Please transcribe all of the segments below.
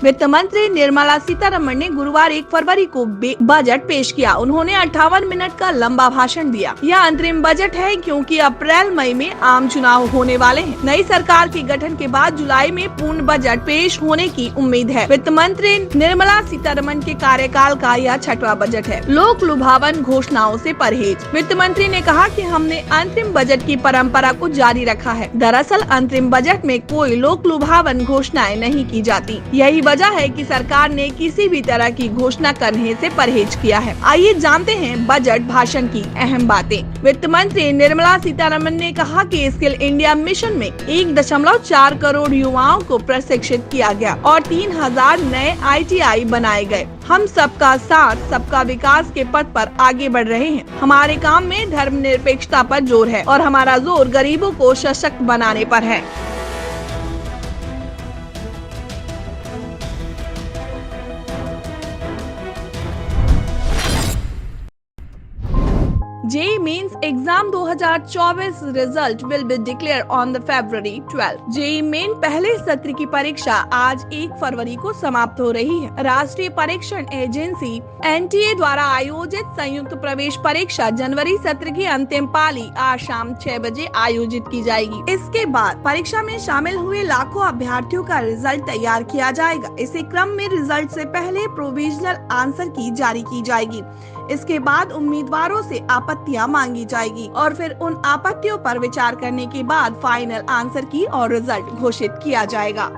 वित्त मंत्री निर्मला सीतारमण ने गुरुवार 1 फरवरी को बजट पेश किया। उन्होंने 58 मिनट का लंबा भाषण दिया। यह अंतरिम बजट है क्योंकि अप्रैल मई में आम चुनाव होने वाले हैं। नई सरकार के गठन के बाद जुलाई में पूर्ण बजट पेश होने की उम्मीद है। वित्त मंत्री निर्मला सीतारमण के कार्यकाल का यह 6वां बजट है। लोक लुभावन घोषणाओं से परहेज। वित्त मंत्री ने कहा कि हमने अंतरिम बजट की परंपरा को जारी रखा है। दरअसल अंतरिम बजट में कोई लोक लुभावन घोषणाएं नहीं की जाती। यही वजह है कि सरकार ने किसी भी तरह की घोषणा करने से परहेज किया है। आइए जानते हैं बजट भाषण की अहम बातें। वित्त मंत्री निर्मला सीतारमण ने कहा कि स्किल इंडिया मिशन में 1.4 करोड़ युवाओं को प्रशिक्षित किया गया और 3000 नए ITI बनाए गए। हम सबका साथ सबका विकास के पथ पर आगे बढ़ रहे हैं। हमारे काम में धर्मनिरपेक्षता पर जोर है और हमारा जोर गरीबों को सशक्त बनाने पर है। JEE Mains exam 2024 result will be declare on the February 12। JEE Main पहले सत्र की परीक्षा आज 1 फरवरी को समाप्त हो रही है। राष्ट्रीय परीक्षण एजेंसी NTA द्वारा आयोजित संयुक्त प्रवेश परीक्षा जनवरी सत्र की अंतिम पाली आज शाम 6 बजे आयोजित की जाएगी। इसके बाद परीक्षा में शामिल हुए लाखों अभ्यर्थियों का रिजल्ट तैयार किया जाएगा। इसी क्रम में रिजल्ट से पहले प्रोविजनल आंसर की जारी की जाएगी। इसके बाद उम्मीदवारों से आपत्तियां मांगी जाएगी और फिर उन आपत्तियों पर विचार करने के बाद फाइनल आंसर की और रिजल्ट घोषित किया जाएगा।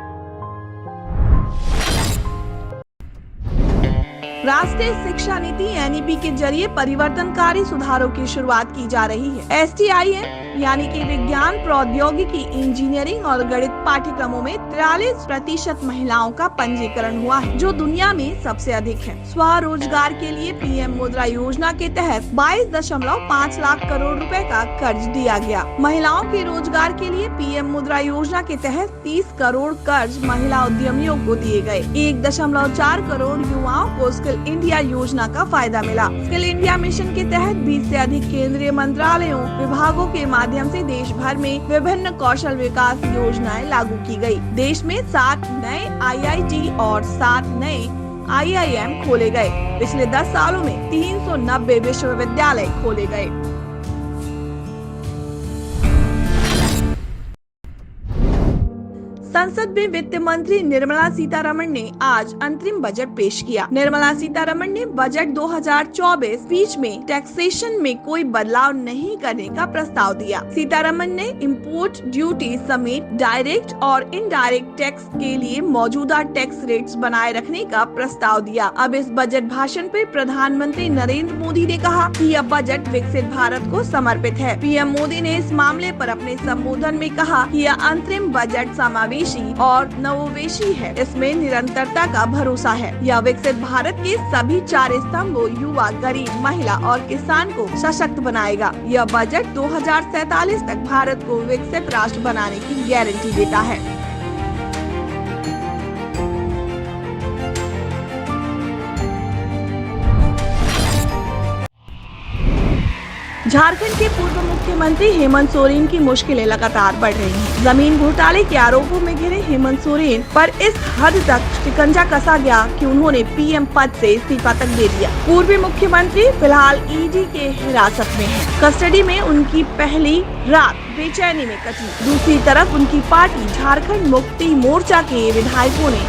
राष्ट्रीय शिक्षा नीति NEP के जरिए परिवर्तनकारी सुधारों की शुरुआत की जा रही है। STIM यानी कि विज्ञान, प्रौद्योगिकी, इंजीनियरिंग और गणित पाठ्यक्रमों में 43% महिलाओं का पंजीकरण हुआ है, जो दुनिया में सबसे अधिक है। स्वरोजगार के लिए PM मुद्रा योजना के तहत 22.5 लाख करोड़ रुपए का कर्ज दिया गया। महिलाओं के रोजगार के लिए PM मुद्रा योजना के तहत 30 करोड़ कर्ज महिला उद्यमियों को दिए गए। 1.4 करोड़ युवाओं को स्किल इंडिया योजना का फायदा मिला। स्किल इंडिया मिशन के तहत 20 से अधिक केंद्रीय मंत्रालयों, विभागों के माध्यम से देश भर में विभिन्न कौशल विकास योजनाएं लागू की गई। देश में 7 नए IIT और 7 नए IIM खोले गए। पिछले 10 सालों में 390 विश्वविद्यालय खोले गए। संसद में वित्त मंत्री निर्मला सीतारमण ने आज अंतरिम बजट पेश किया। निर्मला सीतारमण ने बजट 2024 स्पीच में टैक्सेशन में कोई बदलाव नहीं करने का प्रस्ताव दिया। सीतारमण ने इंपोर्ट ड्यूटी समेत डायरेक्ट और इनडायरेक्ट टैक्स के लिए मौजूदा टैक्स रेट्स बनाए रखने का प्रस्ताव दिया। अब इस बजट भाषण पे प्रधानमंत्री नरेंद्र मोदी ने कहा कि यह बजट विकसित भारत को समर्पित है। PM मोदी ने इस मामले पर अपने संबोधन में कहा कि यह अंतरिम बजट समावेशी और नवोन्मेषी है। इसमें निरंतरता का भरोसा है। यह विकसित भारत के सभी 4 स्तंभों युवा, गरीब, महिला और किसान को सशक्त बनाएगा। यह बजट 2047 तक भारत को विकसित राष्ट्र बनाने की गारंटी देता है। झारखंड के पूर्व मुख्यमंत्री हेमंत सोरेन की मुश्किलें लगातार बढ़ रही हैं। जमीन घोटाले के आरोपों में घिरे हेमंत सोरेन पर इस हद तक शिकंजा कसा गया कि उन्होंने PM पद से इस्तीफा तक दे दिया। पूर्व मुख्यमंत्री फिलहाल ED के हिरासत में हैं। कस्टडी में उनकी पहली रात बेचैनी में कटी। दूसरी तरफ उनकी पार्टी झारखंड मुक्ति मोर्चा के विधायकों ने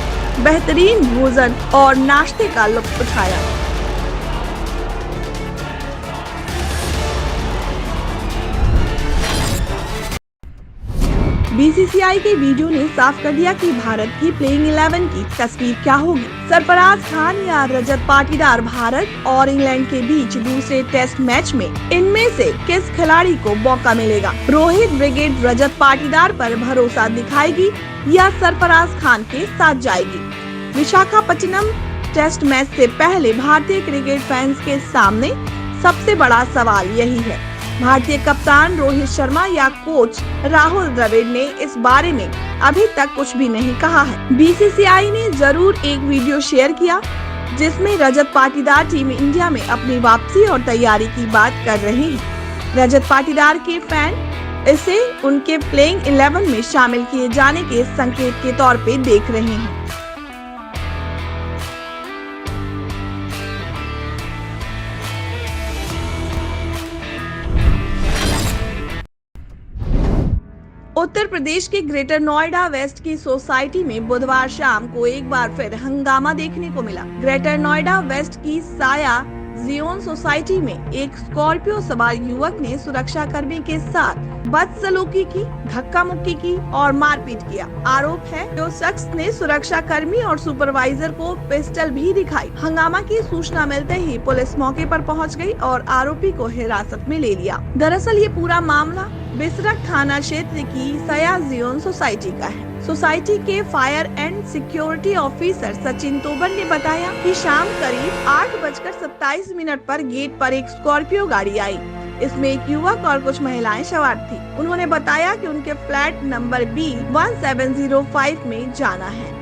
बेहतरीन भोजन और नाश्ते का लुत्फ उठाया। BCCI के वीडियो ने साफ कर दिया कि भारत की प्लेइंग 11 की तस्वीर क्या होगी। सरफराज खान या रजत पाटीदार भारत और इंग्लैंड के बीच दूसरे टेस्ट मैच में इनमें से किस खिलाड़ी को मौका मिलेगा? रोहित ब्रिगेड रजत पाटीदार पर भरोसा दिखाएगी या सरफराज खान के साथ जाएगी? विशाखापट्टनम टेस्ट मैच से पहले भारतीय क्रिकेट फैंस के सामने सबसे बड़ा सवाल यही है। भारतीय कप्तान रोहित शर्मा या कोच राहुल द्रविड़ ने इस बारे में अभी तक कुछ भी नहीं कहा है। BCCI ने जरूर एक वीडियो शेयर किया जिसमें रजत पाटीदार टीम इंडिया में अपनी वापसी और तैयारी की बात कर रहे हैं। रजत पाटीदार के फैन इसे उनके प्लेइंग 11 में शामिल किए जाने के संकेत के तौर पे देख रहे हैं। उत्तर प्रदेश के ग्रेटर नोएडा वेस्ट की सोसाइटी में बुधवार शाम को एक बार फिर हंगामा देखने को मिला। ग्रेटर नोएडा वेस्ट की साया जियोन सोसाइटी में एक स्कॉर्पियो सवार युवक ने सुरक्षा कर्मी के साथ बदसलूकी की, धक्का मुक्की की और मारपीट किया। आरोप है कि उस शख्स ने सुरक्षा कर्मी और सुपरवाइजर को पिस्टल भी दिखाई। हंगामा की सूचना मिलते ही पुलिस मौके पर पहुंच गई और आरोपी को हिरासत में ले लिया। दरअसल ये पूरा मामला बिसरक थाना क्षेत्र की साया जियोन सोसाइटी का है। सोसाइटी के fire and security officer Sachin Tomar ने बताया कि शाम करीब 8:27 पर गेट पर एक स्कॉर्पियो गाड़ी आई। इसमें एक युवक और कुछ महिलाएं सवार थी। उन्होंने बताया कि उनके फ्लैट नंबर B1705 में जाना है।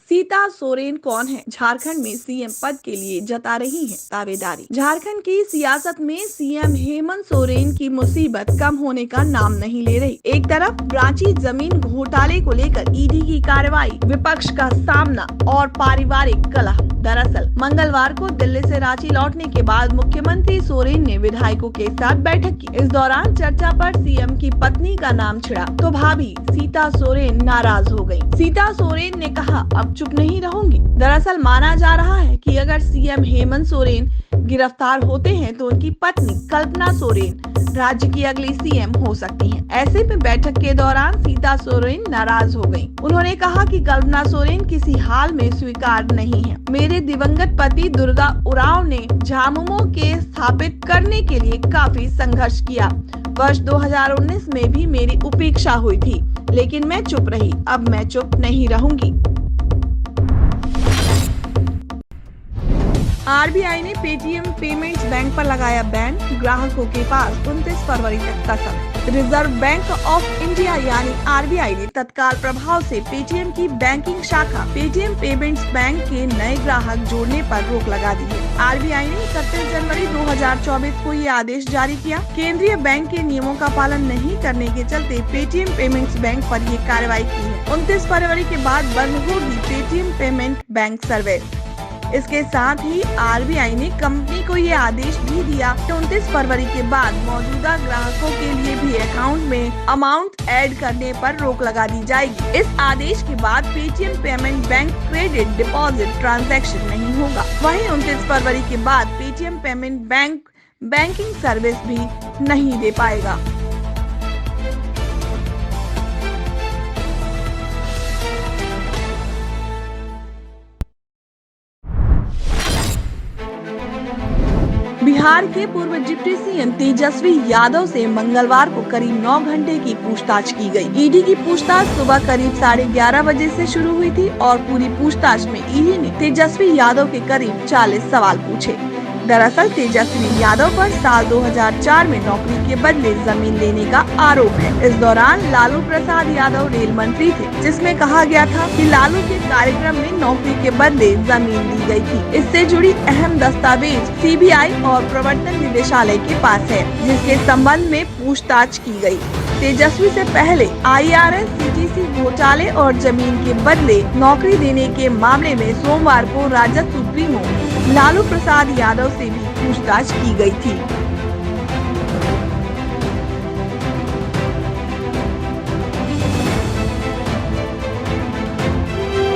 सीता सोरेन कौन है? झारखंड में सीएम पद के लिए जता रही हैं दावेदारी। झारखंड की सियासत में सीएम हेमंत सोरेन की मुसीबत कम होने का नाम नहीं ले रही। एक तरफ रांची जमीन घोटाले को लेकर ईडी की कार्रवाई, विपक्ष का सामना और पारिवारिक कलह। दरअसल मंगलवार को दिल्ली से रांची लौटने के बाद मुख्यमंत्री सोरेन ने विधायकों के साथ बैठक की। इस दौरान चर्चा पर सीएम की पत्नी का नाम छिड़ा तो भाभी सीता सोरेन नाराज हो गयी। सीता सोरेन ने कहा, अब चुप नहीं रहूंगी। दरअसल माना जा रहा है कि अगर सीएम हेमंत सोरेन गिरफ्तार होते हैं तो उनकी पत्नी कल्पना सोरेन राज्य की अगली सीएम हो सकती हैं। ऐसे में बैठक के दौरान सीता सोरेन नाराज हो गयीं। उन्होंने कहा कि कल्पना सोरेन किसी हाल में स्वीकार नहीं है। मेरे दिवंगत पति दुर्गा उरांव ने झामुमो के स्थापित करने के लिए काफी संघर्ष किया। वर्ष 2019 में भी मेरी उपेक्षा हुई थी, लेकिन मैं चुप रही। अब मैं चुप नहीं रहूंगी। आरबीआई ने पेटीएम पेमेंट्स बैंक पर लगाया बैन। ग्राहकों के पास 29 फरवरी तक का समय। रिजर्व बैंक ऑफ इंडिया यानी आरबीआई ने तत्काल प्रभाव से पेटीएम की बैंकिंग शाखा पेटीएम पेमेंट्स बैंक के नए ग्राहक जोड़ने पर रोक लगा दी है। आरबीआई ने 31 जनवरी 2024 को ये आदेश जारी किया। केंद्रीय बैंक के नियमों का पालन नहीं करने के चलते पेटीएम पेमेंट्स बैंक पर ये कार्रवाई की है। 29 फरवरी के बाद बंद होगी पेटीएम पेमेंट बैंक सर्विस। इसके साथ ही आरबीआई ने कंपनी को ये आदेश भी दिया कि 29 फरवरी के बाद मौजूदा ग्राहकों के लिए भी अकाउंट में अमाउंट ऐड करने पर रोक लगा दी जाएगी। इस आदेश के बाद Paytm payment bank credit deposit transaction नहीं होगा। वहीं 29 फरवरी के बाद Paytm payment bank banking service भी नहीं दे पाएगा। बिहार के पूर्व डिप्टी सीएम तेजस्वी यादव से मंगलवार को करीब 9 घंटे की पूछताछ की गई। ईडी की पूछताछ सुबह करीब 11:30 बजे से शुरू हुई थी और पूरी पूछताछ में ईडी ने तेजस्वी यादव के करीब 40 सवाल पूछे। दरअसल तेजस्वी यादव पर साल 2004 में नौकरी के बदले जमीन लेने का आरोप है। इस दौरान लालू प्रसाद यादव रेल मंत्री थे, जिसमें कहा गया था कि लालू के कार्यक्रम में नौकरी के बदले जमीन दी गई थी। इससे जुड़ी अहम दस्तावेज सीबीआई और प्रवर्तन निदेशालय के पास है, जिसके संबंध में पूछताछ की गई। तेजस्वी से पहले आईआरएस, सीटीसी घोटाले और जमीन के बदले नौकरी देने के मामले में सोमवार को राजद सुप्रीमो लालू प्रसाद यादव से भी पूछताछ की गई थी।